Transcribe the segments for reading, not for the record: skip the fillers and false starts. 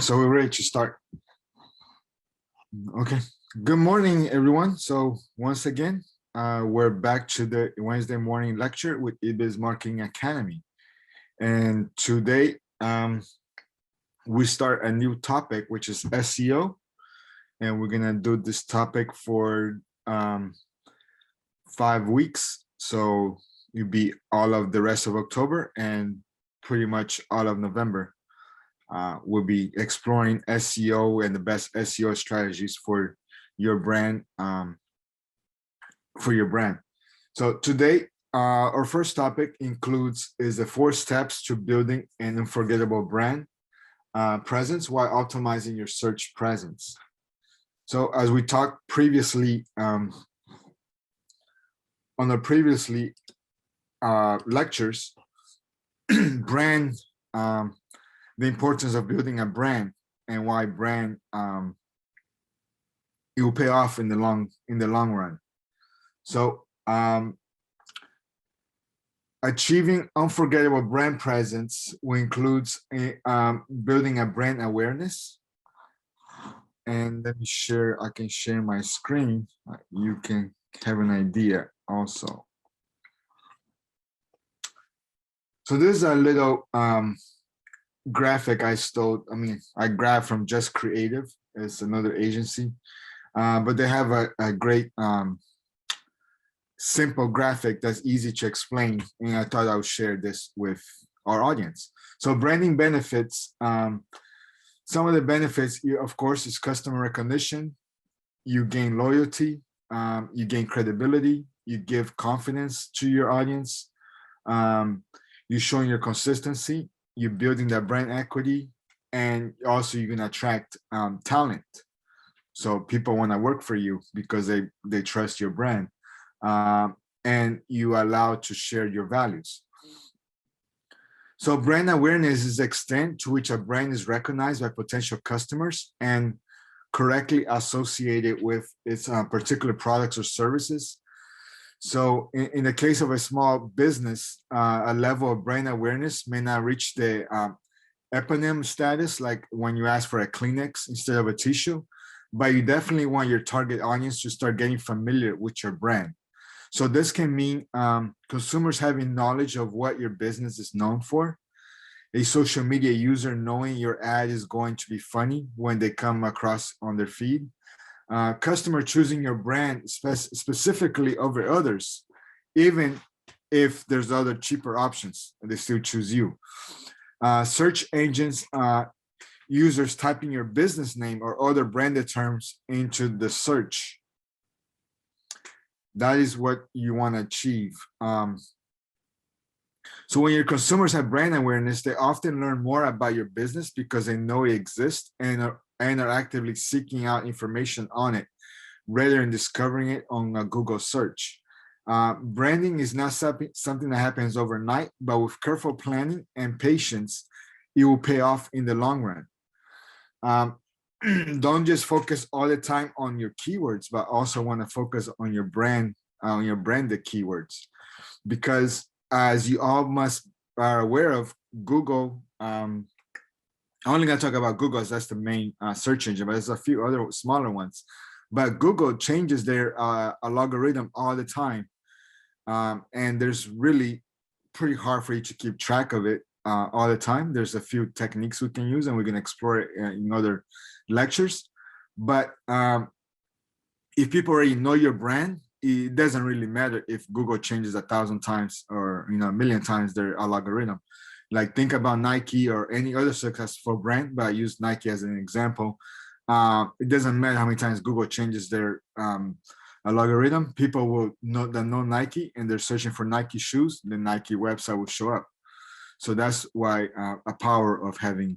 So we're ready to start. Okay. Good morning, everyone. So once again, we're back to the Wednesday morning lecture with eBiz Marketing Academy. And today we start a new topic, which is SEO. And we're gonna do this topic for 5 weeks. So it'll be all of the rest of October and pretty much all of November. We'll be exploring SEO and the best SEO strategies for your brand. So today, our first topic is the 4 steps to building an unforgettable brand presence while optimizing your search presence. So as we talked previously on our previously lectures, brand. The importance of building a brand and why brand it will pay off in the long run. So achieving unforgettable brand presence will includes building a brand awareness. And let me share. I can share my screen. You can have an idea also. So this is a little graphic I grabbed from Just Creative. It's another agency, but they have a great simple graphic that's easy to explain, and I thought I would share this with our audience. So branding benefits, some of the benefits, of course, is customer recognition. You gain loyalty, you gain credibility, you give confidence to your audience, you're showing your consistency, you're building that brand equity, and also you're gonna attract talent. So people wanna work for you because they trust your brand, and you are allowed to share your values. So brand awareness is the extent to which a brand is recognized by potential customers and correctly associated with its particular products or services. So in the case of a small business, a level of brand awareness may not reach the eponym status, like when you ask for a Kleenex instead of a tissue, but you definitely want your target audience to start getting familiar with your brand. So this can mean consumers having knowledge of what your business is known for, a social media user knowing your ad is going to be funny when they come across on their feed, customer choosing your brand specifically over others, even if there's other cheaper options, they still choose you. Search engines, users typing your business name or other branded terms into the search. That is what you want to achieve. So when your consumers have brand awareness, they often learn more about your business because they know it exists and are actively seeking out information on it rather than discovering it on a Google search. Branding is not something that happens overnight, but with careful planning and patience, it will pay off in the long run. Don't just focus all the time on your keywords, but also want to focus on your brand, on your branded keywords, because as you all are aware of, Google, I'm only going to talk about Google as that's the main search engine, but there's a few other smaller ones. But Google changes their algorithm all the time. And there's really pretty hard for you to keep track of it all the time. There's a few techniques we can use, and we're going to explore it in other lectures. But if people already know your brand, it doesn't really matter if Google changes 1,000 times or 1,000,000 times their algorithm. Like think about Nike or any other successful brand, but I use Nike as an example. It doesn't matter how many times Google changes their algorithm. People will know Nike and they're searching for Nike shoes, the Nike website will show up. So that's why a power of having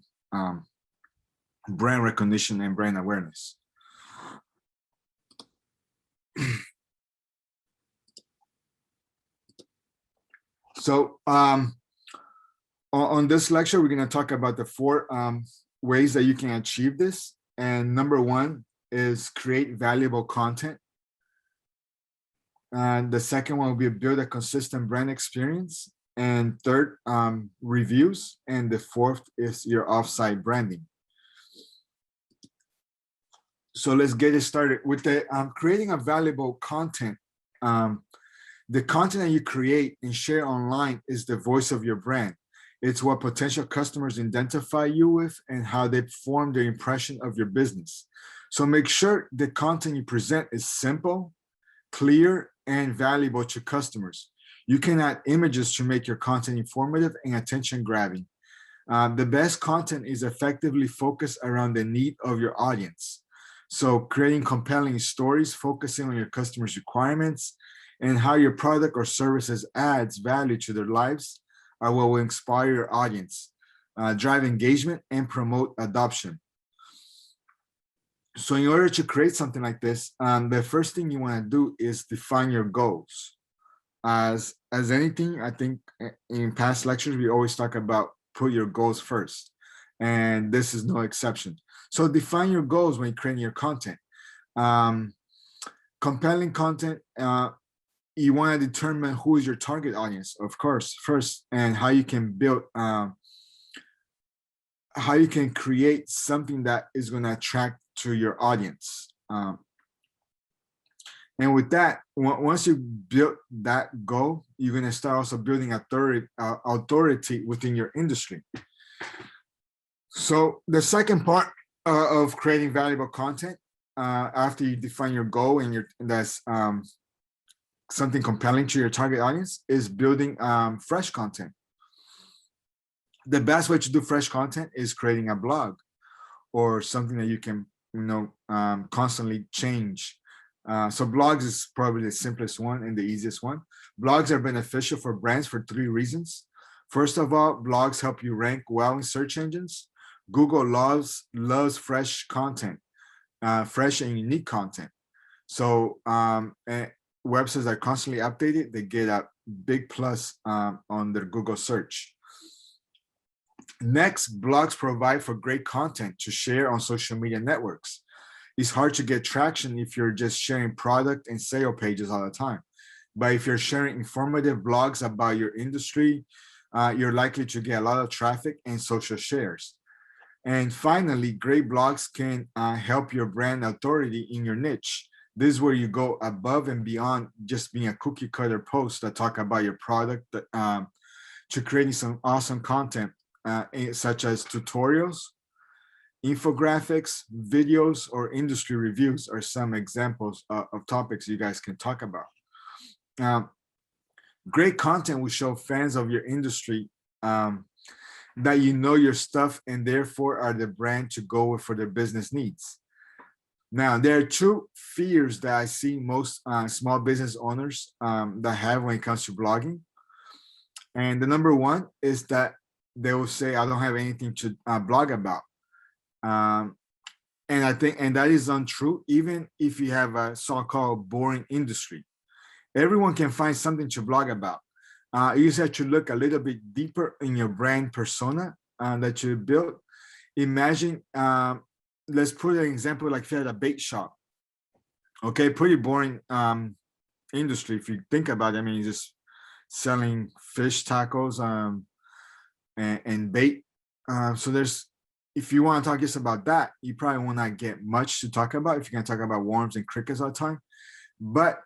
brand recognition and brand awareness. So on this lecture, we're going to talk about the 4 ways that you can achieve this. And number 1 is create valuable content. And the second one will be build a consistent brand experience. And third, reviews. And the fourth is your offsite branding. So let's get it started with the creating a valuable content. The content that you create and share online is the voice of your brand. It's what potential customers identify you with and how they form their impression of your business. So make sure the content you present is simple, clear, and valuable to customers. You can add images to make your content informative and attention-grabbing. The best content is effectively focused around the need of your audience. So creating compelling stories, focusing on your customers' requirements, and how your product or services adds value to their lives are what will inspire your audience, drive engagement, and promote adoption. So in order to create something like this, the first thing you want to do is define your goals. As anything, I think in past lectures, we always talk about put your goals first. And this is no exception. So define your goals when creating your content. Compelling content, you want to determine who is your target audience, of course, first, and how you can build, how you can create something that is going to attract to your audience. And with that, once you build that goal, you're going to start also building authority within your industry. So the second part of creating valuable content, after you define your goal and that's something compelling to your target audience, is building fresh content. The best way to do fresh content is creating a blog or something that you can, constantly change. So blogs is probably the simplest one and the easiest one. Blogs are beneficial for brands for 3 reasons. First of all, blogs help you rank well in search engines. Google loves fresh content, fresh and unique content. So websites are constantly updated. They get a big plus on their Google search. Next, blogs provide for great content to share on social media networks. It's hard to get traction if you're just sharing product and sale pages all the time. But if you're sharing informative blogs about your industry, you're likely to get a lot of traffic and social shares. And finally, great blogs can help your brand authority in your niche. This is where you go above and beyond just being a cookie cutter post that talk about your product to creating some awesome content, such as tutorials, infographics, videos, or industry reviews are some examples of topics you guys can talk about. Great content will show fans of your industry that you know your stuff and therefore are the brand to go with for their business needs. Now, there are 2 fears that I see most small business owners that have when it comes to blogging. And the number one is that they will say, I don't have anything to blog about. And I think, and that is untrue, even if you have a so-called boring industry. Everyone can find something to blog about. You just have to look a little bit deeper in your brand persona that you built. Imagine, let's put an example like if you had a bait shop. Okay, pretty boring industry if you think about it. I mean, you're just selling fish tacos and bait. So if you want to talk just about that, you probably will not get much to talk about if you're going to talk about worms and crickets all the time. But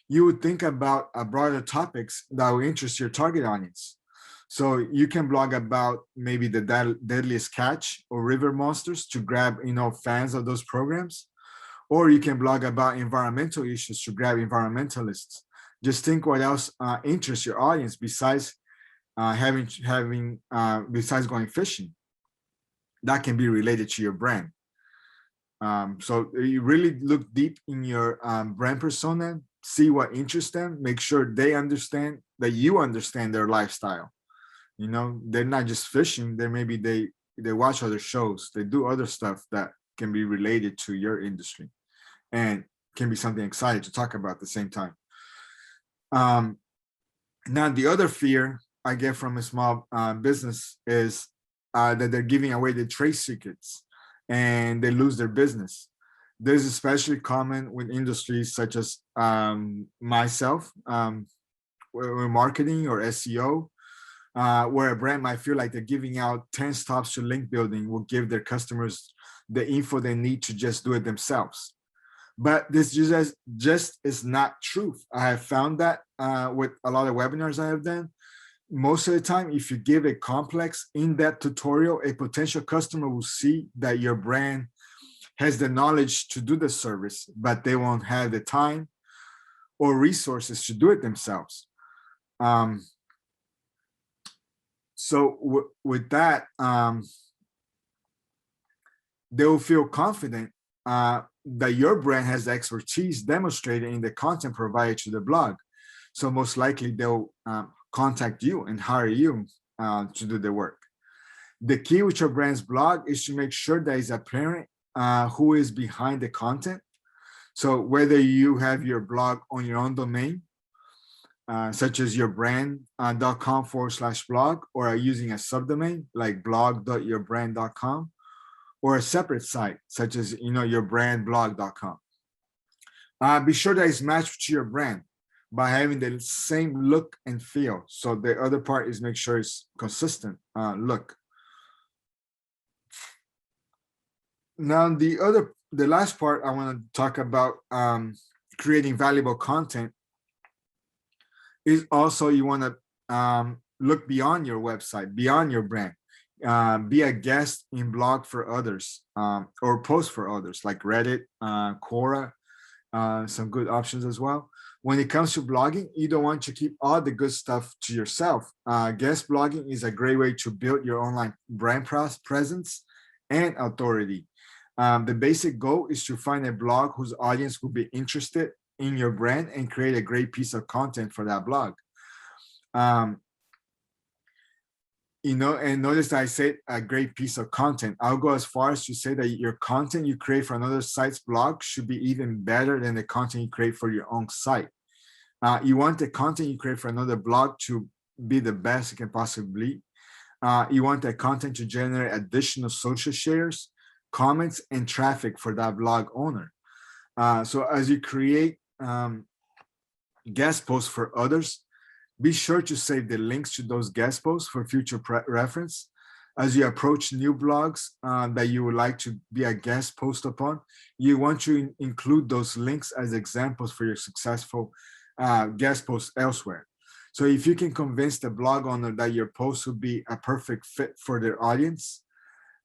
you would think about broader topics that will interest your target audience. So you can blog about maybe the deadliest catch or river monsters to grab, fans of those programs. Or you can blog about environmental issues to grab environmentalists. Just think what else interests your audience besides besides going fishing. That can be related to your brand. So you really look deep in your brand persona, see what interests them, make sure they understand that you understand their lifestyle. They're not just fishing. They watch other shows. They do other stuff that can be related to your industry and can be something exciting to talk about at the same time. Now, the other fear I get from a small business is that they're giving away their trade secrets and they lose their business. This is especially common with industries such as myself, with marketing or SEO, where a brand might feel like they're giving out 10 steps to link building will give their customers the info they need to just do it themselves. But this just is not truth. I have found that with a lot of webinars I have done. Most of the time, if you give a complex, in-depth tutorial, a potential customer will see that your brand has the knowledge to do the service, but they won't have the time or resources to do it themselves. So with that, they will feel confident that your brand has the expertise demonstrated in the content provided to the blog. So most likely they'll contact you and hire you to do the work. The key with your brand's blog is to make sure that it's apparent who is behind the content. So whether you have your blog on your own domain, such as yourbrand.com/blog, or are using a subdomain like blog.yourbrand.com, or a separate site such as yourbrandblog.com. Be sure that it's matched to your brand by having the same look and feel. So the other part is make sure it's consistent look. Now the last part I want to talk about, creating valuable content, is also you want to look beyond your website, beyond your brand. Be a guest in blog for others, or post for others like Reddit, Quora, some good options as well. When it comes to blogging, you don't want to keep all the good stuff to yourself. Guest blogging is a great way to build your online brand presence and authority. The basic goal is to find a blog whose audience will be interested in your brand and create a great piece of content for that blog. And notice that I said a great piece of content. I'll go as far as to say that your content you create for another site's blog should be even better than the content you create for your own site. You want the content you create for another blog to be the best it can possibly be. You want that content to generate additional social shares, comments, and traffic for that blog owner. So as you create guest posts for others, be sure to save the links to those guest posts for future reference. As you approach new blogs that you would like to be a guest post upon, you want to include those links as examples for your successful guest posts elsewhere. So if you can convince the blog owner that your post would be a perfect fit for their audience,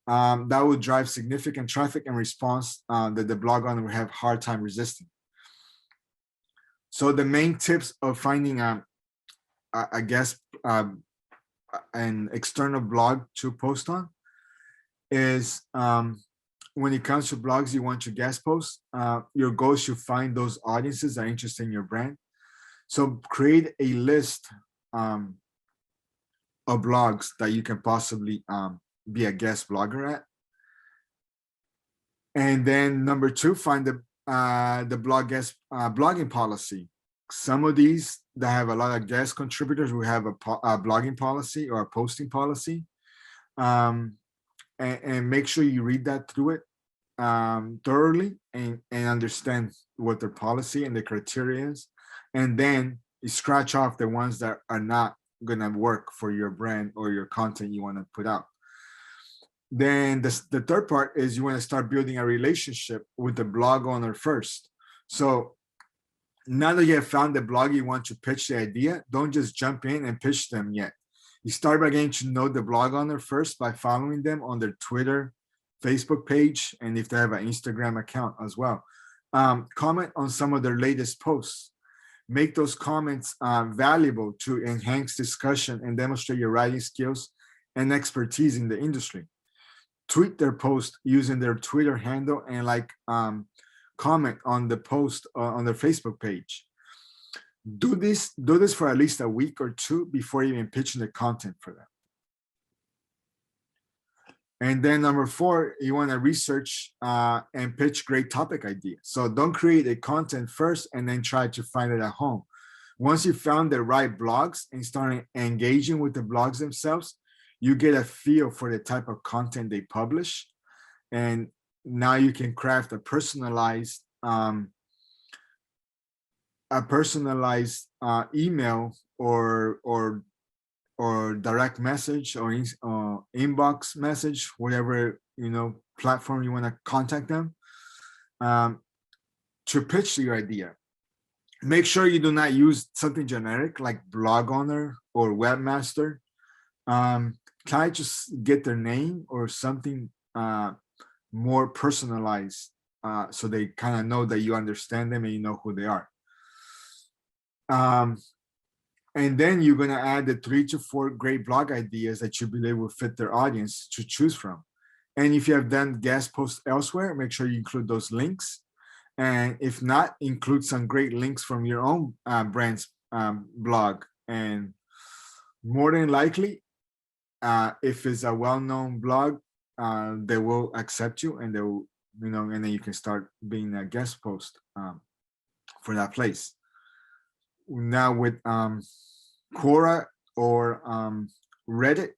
that will drive significant traffic and response that the blog owner will have a hard time resisting. So the main tips of finding I guess an external blog to post on is, when it comes to blogs you want to guest post, your goal is to find those audiences that are interested in your brand. So create a list of blogs that you can possibly be a guest blogger at. And then number two, find the blog guest blogging policy. Some of these that have a lot of guest contributors will have a blogging policy or a posting policy, and make sure you read that through it thoroughly and understand what their policy and the criteria is, and then you scratch off the ones that are not going to work for your brand or your content you want to put out. Then the third part is you want to start building a relationship with the blog owner first. So now that you have found the blog you want to pitch the idea, don't just jump in and pitch them yet. You start by getting to know the blog owner first by following them on their Twitter, Facebook page, and if they have an Instagram account as well. Comment on some of their latest posts. Make those comments valuable to enhance discussion and demonstrate your writing skills and expertise in the industry. Tweet their post using their Twitter handle and comment on the post on their Facebook page. Do this for at least a week or two before even pitching the content for them. And then number four, you want to research and pitch great topic ideas. So don't create a content first and then try to find it at home. Once you found the right blogs and start engaging with the blogs themselves, you get a feel for the type of content they publish. And now you can craft a personalized email or or direct message or inbox message, whatever, platform you want to contact them, to pitch your idea. Make sure you do not use something generic like blog owner or webmaster. Try to just get their name or something more personalized, so they kind of know that you understand them and you know who they are. And then you're going to add the 3 to 4 great blog ideas that you believe will fit their audience to choose from. And if you have done guest posts elsewhere, make sure you include those links. And if not, include some great links from your own brand's blog. And more than likely, if it's a well-known blog, they will accept you, and they will, and then you can start being a guest post for that place. Now with Quora or Reddit,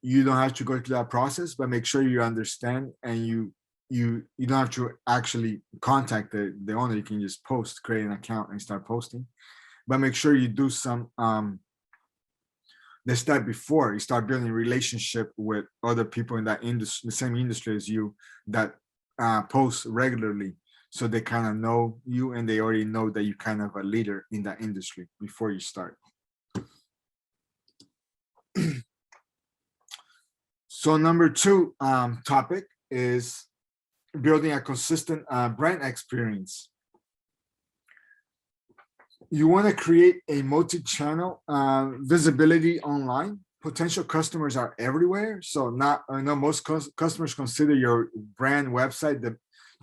you don't have to go through that process, but make sure you understand, and you don't have to actually contact the owner. You can just create an account and start posting. But make sure you do some the step before you start building a relationship with other people in that industry, the same industry as you, that post regularly, so they kind of know you and they already know that you're kind of a leader in that industry before you start. So number 2 topic is building a consistent brand experience. You want to create a multi-channel visibility online. Potential customers are everywhere. So I know most customers consider your brand website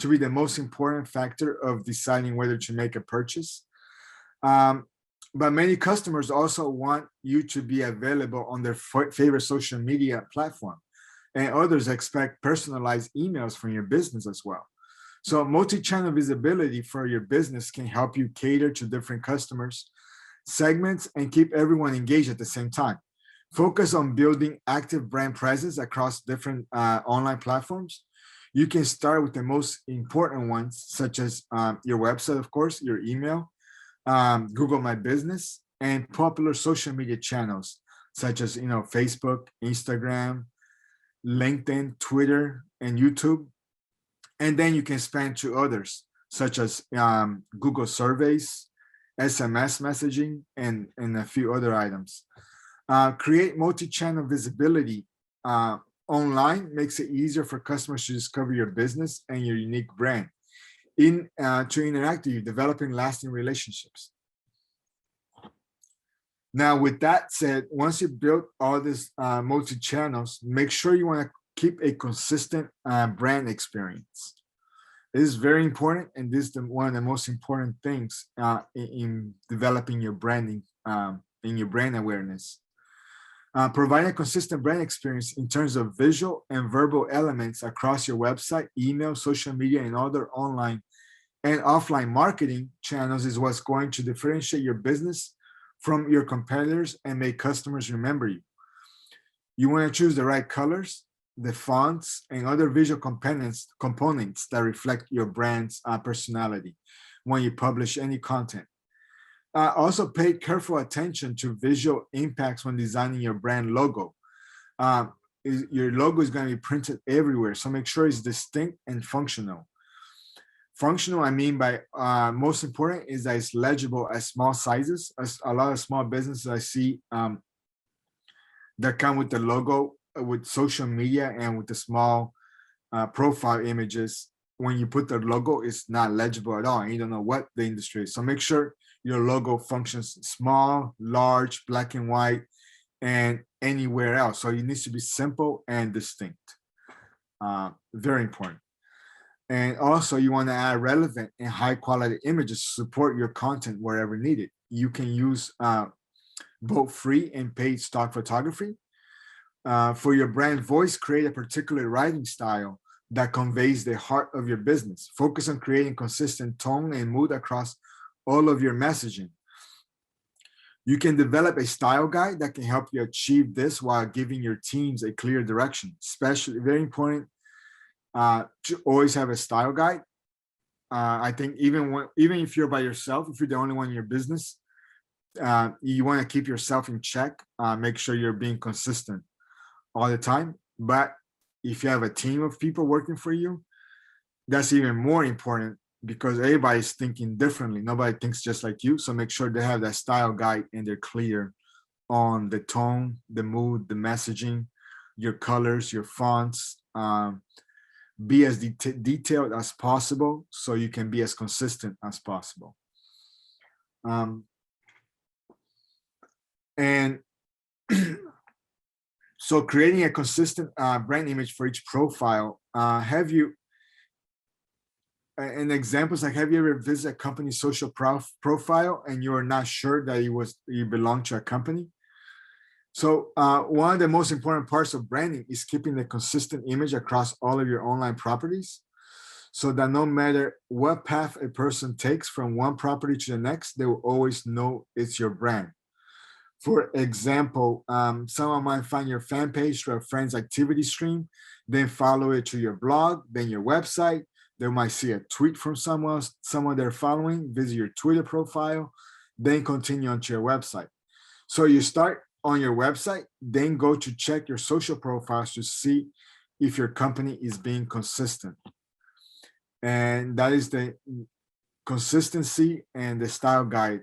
to be the most important factor of deciding whether to make a purchase. But many customers also want you to be available on their favorite social media platform. And others expect personalized emails from your business as well. So multi-channel visibility for your business can help you cater to different customers, segments, and keep everyone engaged at the same time. Focus on building active brand presence across different online platforms. You can start with the most important ones, such as your website, of course, your email, Google My Business, and popular social media channels, such as Facebook, Instagram, LinkedIn, Twitter, and YouTube. And then you can expand to others, such as Google surveys, SMS messaging, and a few other items. Create multi-channel visibility online makes it easier for customers to discover your business and your unique brand, to interact with you, developing lasting relationships. Now, with that said, once you build all these multi-channels, make sure you want to keep a consistent brand experience. It is very important, and this is one of the most important things in developing your branding, in your brand awareness. Provide a consistent brand experience in terms of visual and verbal elements across your website, email, social media, and other online and offline marketing channels is what's going to differentiate your business from your competitors and make customers remember you. You want to choose the right colors, the fonts, and other visual components that reflect your brand's personality when you publish any content. Also pay careful attention to visual impacts when designing your brand logo. Your logo is going to be printed everywhere, so make sure it's distinct and functional. Functional, I mean by most important is that it's legible at small sizes. As a lot of small businesses I see that come with the logo, with social media, and with the small profile images. When you put the logo, it's not legible at all, and you don't know what the industry is. So make sure your logo functions small, large, black and white, and anywhere else. So it needs to be simple and distinct. Very important. And also you want to add relevant and high quality images to support your content wherever needed. You can use both free and paid stock photography. For your brand voice, create a particular writing style that conveys the heart of your business. Focus on creating consistent tone and mood across all of your messaging. You can develop a style guide that can help you achieve this while giving your teams a clear direction. Especially very important to always have a style guide. I think even if you're by yourself, if you're the only one in your business, You want to keep yourself in check, make sure you're being consistent all the time. But if you have a team of people working for you, that's even more important because everybody's thinking differently. Nobody thinks just like you. So make sure they have that style guide and they're clear on the tone, the mood, the messaging, your colors, your fonts. Be as detailed as possible so you can be as consistent as possible. And so creating a consistent brand image for each profile. Have you, and examples like, have you ever visited a company's social profile and you are not sure that you belong to a company? So one of the most important parts of branding is keeping a consistent image across all of your online properties, so that no matter what path a person takes from one property to the next, they will always know it's your brand. For example, someone might find your fan page through a friend's activity stream, then follow it to your blog, then your website. They might see a tweet from someone they're following, visit your Twitter profile, then continue onto your website. So you start on your website, then go to check your social profiles to see if your company is being consistent. And that is the consistency and the style guide.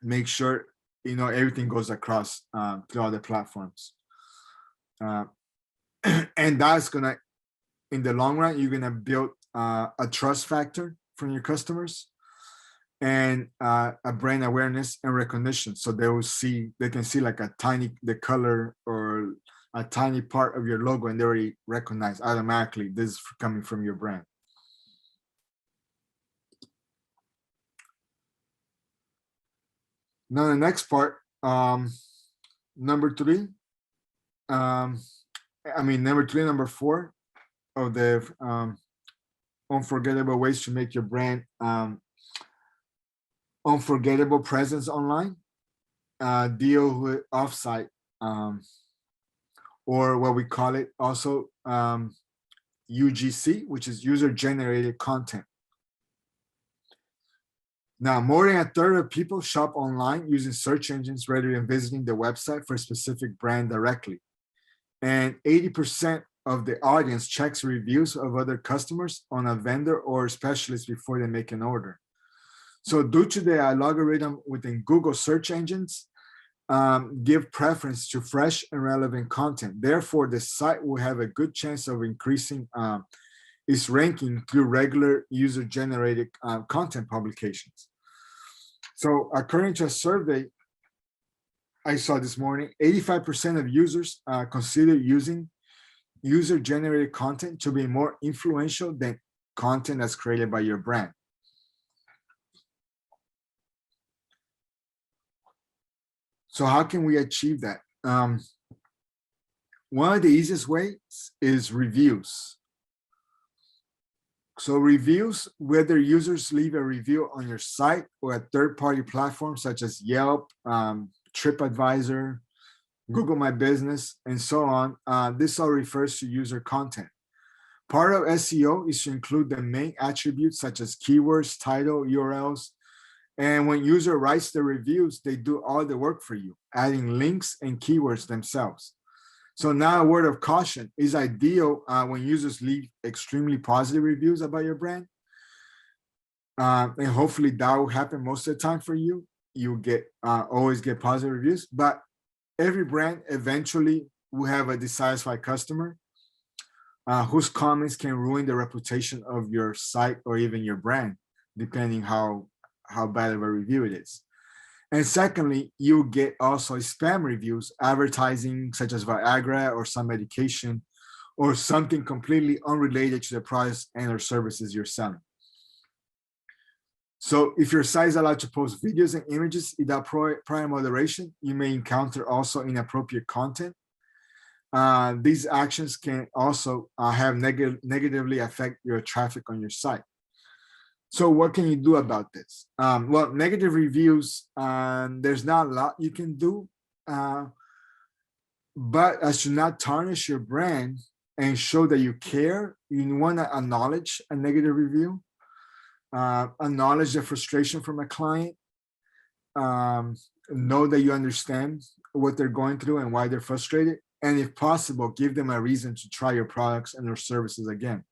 Make sure everything goes across to other platforms. And that's gonna, in the long run, you're gonna build a trust factor from your customers and a brand awareness and recognition. So they can see like the color or a tiny part of your logo and they already recognize automatically this is coming from your brand. Now the next part, number 4 of the unforgettable ways to make your brand unforgettable presence online. Deal with offsite, or what we call it also UGC, which is user-generated content. Now, more than a third of people shop online using search engines rather than visiting the website for a specific brand directly. And 80% of the audience checks reviews of other customers on a vendor or specialist before they make an order. So due to the algorithm within Google search engines, give preference to fresh and relevant content. Therefore, the site will have a good chance of increasing its ranking through regular user-generated content publications. So according to a survey I saw this morning, 85% of users consider using user-generated content to be more influential than content that's created by your brand. So how can we achieve that? One of the easiest ways is reviews. So reviews, whether users leave a review on your site or a third-party platform such as Yelp, TripAdvisor, Google My Business, and so on, this all refers to user content. Part of SEO is to include the main attributes such as keywords, title, URLs. And when user writes the reviews, they do all the work for you, adding links and keywords themselves. So now a word of caution is ideal when users leave extremely positive reviews about your brand. And hopefully that will happen most of the time for you. You get always get positive reviews, but every brand eventually will have a dissatisfied customer whose comments can ruin the reputation of your site or even your brand, depending how bad of a review it is. And secondly, you get also spam reviews, advertising such as Viagra or some medication or something completely unrelated to the products and or services you're selling. So if your site is allowed to post videos and images without prior moderation, you may encounter also inappropriate content. These actions can also have negatively affect your traffic on your site. So what can you do about this? Well, negative reviews, there's not a lot you can do, but as to not tarnish your brand and show that you care, you want to acknowledge a negative review, acknowledge the frustration from a client, know that you understand what they're going through and why they're frustrated. And if possible, give them a reason to try your products and your services again.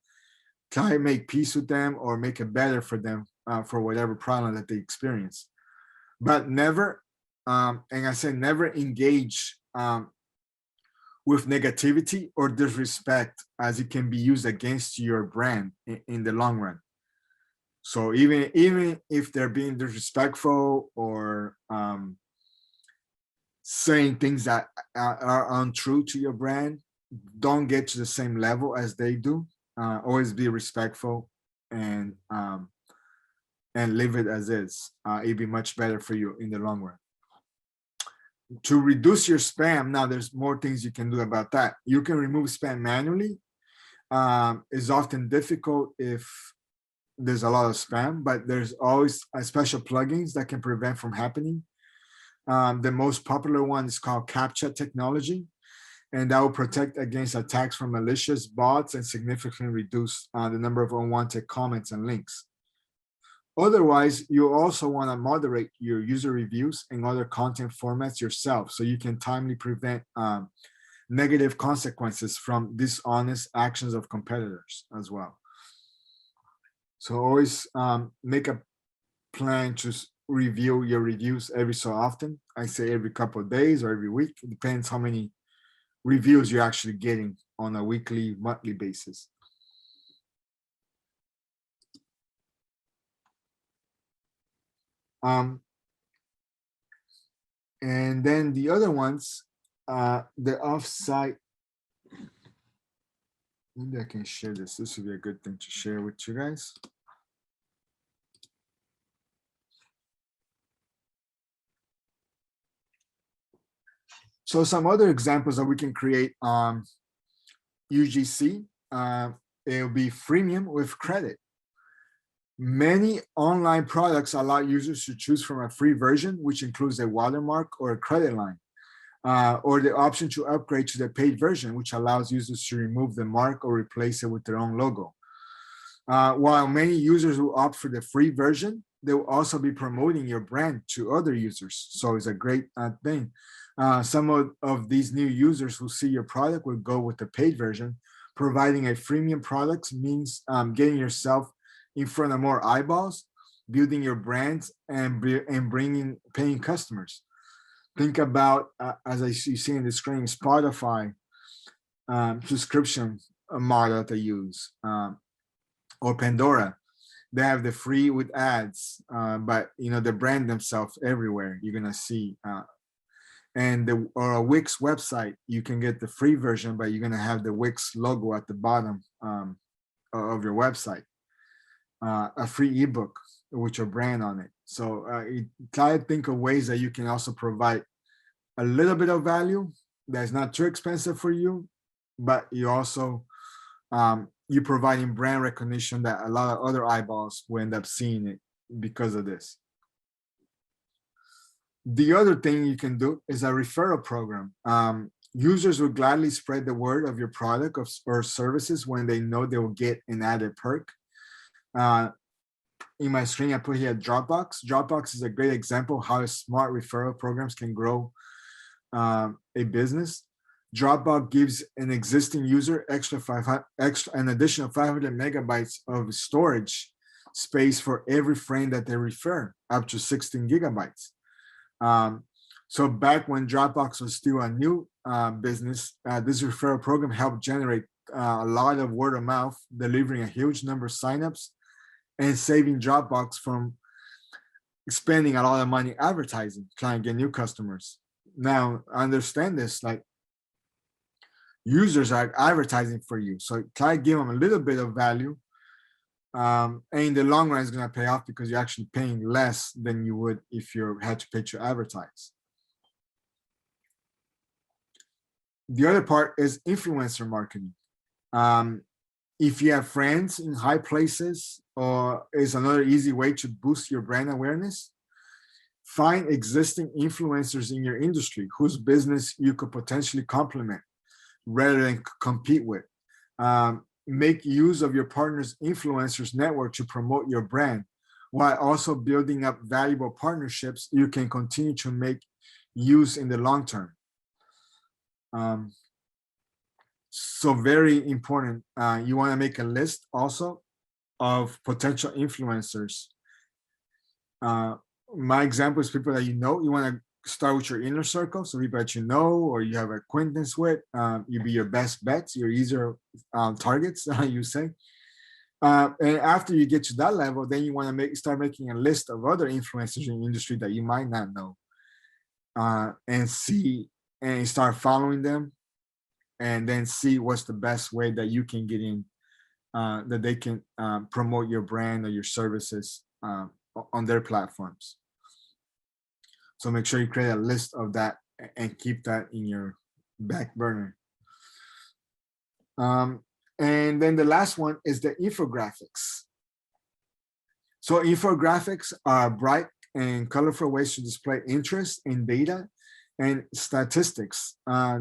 Try to make peace with them or make it better for them for whatever problem that they experience. But never, and I say never engage with negativity or disrespect, as it can be used against your brand in the long run. So even if they're being disrespectful or saying things that are untrue to your brand, don't get to the same level as they do. Always be respectful and leave it as is. It'd be much better for you in the long run. To reduce your spam, now there's more things you can do about that. You can remove spam manually. It's often difficult if there's a lot of spam, but there's always special plugins that can prevent from happening. The most popular one is called CAPTCHA technology, and that will protect against attacks from malicious bots and significantly reduce the number of unwanted comments and links. Otherwise, you also want to moderate your user reviews and other content formats yourself, so you can timely prevent negative consequences from dishonest actions of competitors as well. So always make a plan to review your reviews every so often. I say every couple of days or every week. It depends how many reviews you're actually getting on a weekly, monthly basis. And then the other ones, the offsite. Maybe I can share this. This would be a good thing to share with you guys. So some other examples that we can create on UGC, it'll be freemium with credit. Many online products allow users to choose from a free version, which includes a watermark or a credit line, or the option to upgrade to the paid version, which allows users to remove the mark or replace it with their own logo. While many users will opt for the free version, they will also be promoting your brand to other users. So it's a great thing. Some of these new users who see your product will go with the paid version. Providing a freemium product means getting yourself in front of more eyeballs, building your brands, and bringing paying customers. Think about, as you see in the screen, Spotify subscription model that they use, or Pandora. They have the free with ads, but they brand themselves everywhere. You're gonna see, or a Wix website, you can get the free version, but you're gonna have the Wix logo at the bottom of your website. A free ebook with your brand on it. So try to think of ways that you can also provide a little bit of value that's not too expensive for you, but you also you're providing brand recognition that a lot of other eyeballs will end up seeing it because of this. The other thing you can do is a referral program. Users will gladly spread the word of your product or services when they know they will get an added perk. In my screen, I put here Dropbox. Dropbox is a great example of how smart referral programs can grow a business. Dropbox gives an existing user an additional 500 megabytes of storage space for every friend that they refer, up to 16 gigabytes. So back when Dropbox was still a new business, this referral program helped generate a lot of word of mouth, delivering a huge number of signups and saving Dropbox from spending a lot of money advertising, trying to get new customers. Now, understand this, like, users are advertising for you. So try to give them a little bit of value. And in the long run, it's going to pay off because you're actually paying less than you would if you had to pay to advertise. The other part is influencer marketing. If you have friends in high places, or is another easy way to boost your brand awareness, find existing influencers in your industry whose business you could potentially complement rather than compete with. Make use of your partner's influencers network to promote your brand, while also building up valuable partnerships you can continue to make use in the long term. So very important. You want to make a list also of potential influencers. My example is people that you know. You want to start with your inner circle, so people that you know or you have acquaintance with. You be your best bets, your easier targets, you say. And after you get to that level, then you want to start making a list of other influencers in the industry that you might not know, and start following them, and then see what's the best way that you can get in, that they can promote your brand or your services on their platforms. So make sure you create a list of that and keep that in your back burner. And then the last one is the infographics. So infographics are bright and colorful ways to display interest in data and statistics.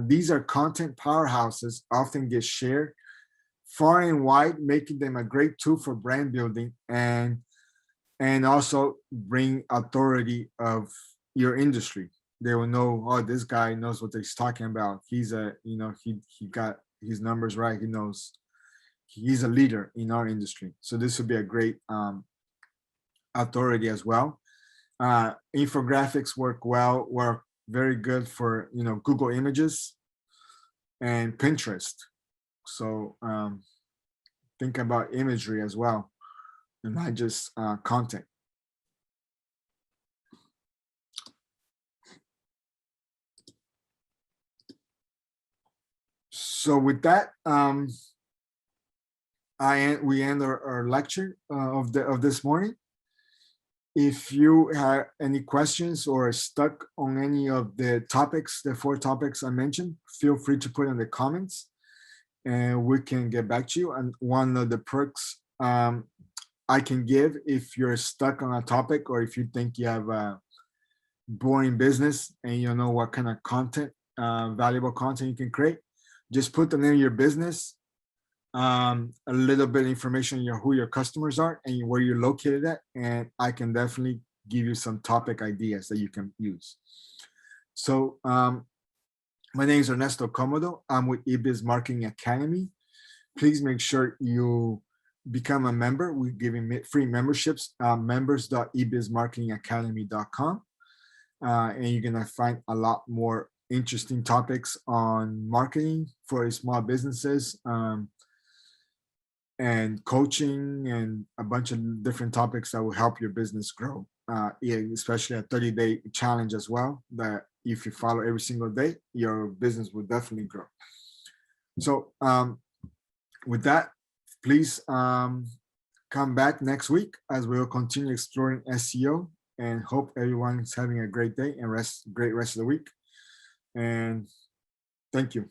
These are content powerhouses, often get shared far and wide, making them a great tool for brand building and also bring authority of your industry. They will know, oh, this guy knows what he's talking about. He's he got his numbers right. He knows he's a leader in our industry. So this would be a great authority as well. Infographics work very good for Google Images and Pinterest. So think about imagery as well, and not just content. So with that, we end our lecture of this morning. If you have any questions or are stuck on any of the topics, the 4 topics I mentioned, feel free to put in the comments and we can get back to you. And one of the perks I can give if you're stuck on a topic, or if you think you have a boring business and you don't know what kind of content, valuable content you can create, just put the name of your business, a little bit of information on who your customers are and where you're located at, and I can definitely give you some topic ideas that you can use. So my name is Ernesto Comodo. I'm with eBiz Marketing Academy. Please make sure you become a member. We're giving free memberships, members.ebizmarketingacademy.com, and you're gonna find a lot more interesting topics on marketing for small businesses, and coaching, and a bunch of different topics that will help your business grow, especially a 30-day challenge as well, that if you follow every single day, your business will definitely grow. So with that, please come back next week as we will continue exploring SEO, and hope everyone is having a great day and great rest of the week. And thank you.